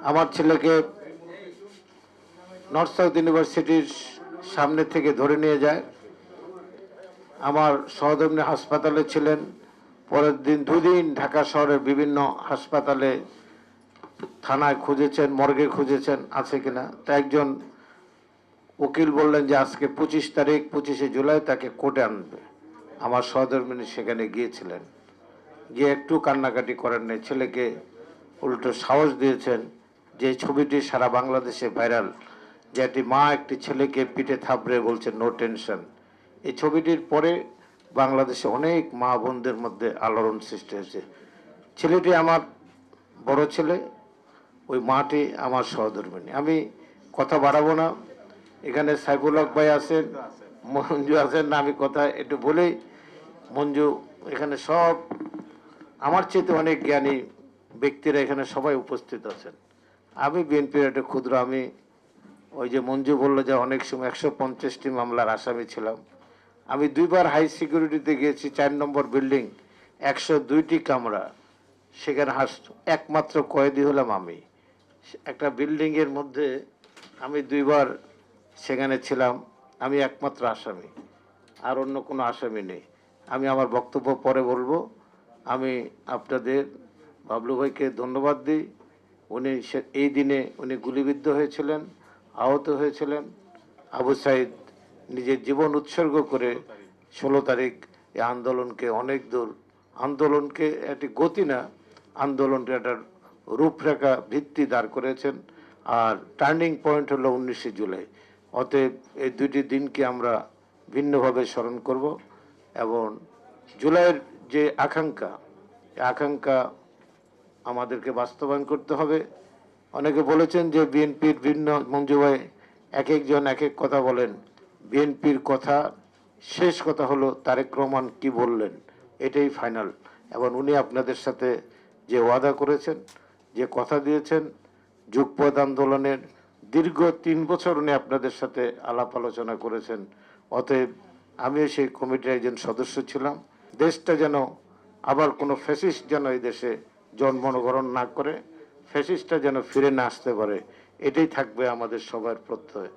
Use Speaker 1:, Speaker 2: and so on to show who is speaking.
Speaker 1: আমার ছেলেকে north south ইউনিভার্সিটির সামনে থেকে ধরে নিয়ে যায়। আমার সহধর্মিণী হাসপাতালে ছিলেন। পরের দিন দুদিন ঢাকা শহরের বিভিন্ন হাসপাতালে, থানায় খুঁজেছেন, মর্গে খুঁজেছেন আছে কিনা। তা একজন উকিল বললেন যে আজকে 25 তারিখ, 25শে জুলাই তাকে কোর্টে আনবে। আমার সহধর্মিণী সেখানে গিয়েছিলেন, গিয়ে একটু কান্নাকাটি করেন নাই, ছেলেকে উল্টো সাহস দিয়েছেন। যে ছবিটি সারা বাংলাদেশে ভাইরাল, যে একটি মা একটি ছেলেকে পিঠে থাপড়ে বলছে নো টেনশন, এই ছবিটির পরে বাংলাদেশে অনেক মা বোনদের মধ্যে আলোড়ন সৃষ্টি হয়েছে। ছেলেটি আমার বড় ছেলে, ওই মাটি আমার সহধর্মিণী। আমি কথা বাড়াবো না, এখানে সাইফুল হক ভাই আছেন, মঞ্জু আছেন না, আমি কথা একটু বলেই। মঞ্জু এখানে সব আমার চেয়ে অনেক জ্ঞানী ব্যক্তিরা এখানে সবাই উপস্থিত আছেন। আমি বিএনপির একটা ক্ষুদ্র, আমি ওই যে মঞ্জু বললো যে অনেক সময় 150টি মামলার আসামি ছিলাম। আমি 2বার হাই সিকিউরিটিতে গিয়েছি, 4 নম্বর বিল্ডিং, 102টি কামরা, সেখানে একমাত্র কয়েদি হলাম আমি। একটা বিল্ডিংয়ের মধ্যে আমি 2বার সেখানে ছিলাম, আমি একমাত্র আসামি, আর অন্য কোনো আসামি নেই। আমি আমার বক্তব্য পরে বলবো। আমি আপনাদের বাবলু ভাইকে ধন্যবাদ দিই। উনি এই দিনে উনি গুলিবিদ্ধ হয়েছিলেন, আহত হয়েছিলেন। আবু সাইদ নিজের জীবন উৎসর্গ করে 16 তারিখ এই আন্দোলনকে অনেক দূর, আন্দোলনকে একটি গতি না, আন্দোলনকে একটা রূপরেখা ভিত্তি দাঁড় করেছেন। আর টার্নিং পয়েন্ট হলো 19শে জুলাই। অতএব এই দুটি দিনকে আমরা ভিন্নভাবে স্মরণ করব এবং জুলাইয়ের যে আকাঙ্ক্ষা, আকাঙ্ক্ষা আমাদেরকে বাস্তবায়ন করতে হবে। অনেকে বলেছেন যে বিএনপির ভিন্ন, মঞ্জু ভাই এক একজন এক এক কথা বলেন। বিএনপির কথা শেষ কথা হলো তারেক রহমান কি বললেন, এটাই ফাইনাল। এবং উনি আপনাদের সাথে যে ওয়াদা করেছেন, যে কথা দিয়েছেন, যুগপৎ আন্দোলনের দীর্ঘ 3 বছর উনি আপনাদের সাথে আলাপ আলোচনা করেছেন। অতএব আমিও সেই কমিটির একজন সদস্য ছিলাম। দেশটা যেন আবার কোনো ফ্যাসিস্ট যেন এই দেশে জন্মগ্রহণ না করে, ফ্যাসিস্টটা যেন ফিরে না আসতে পারে, এটাই থাকবে আমাদের সবার প্রত্যয়।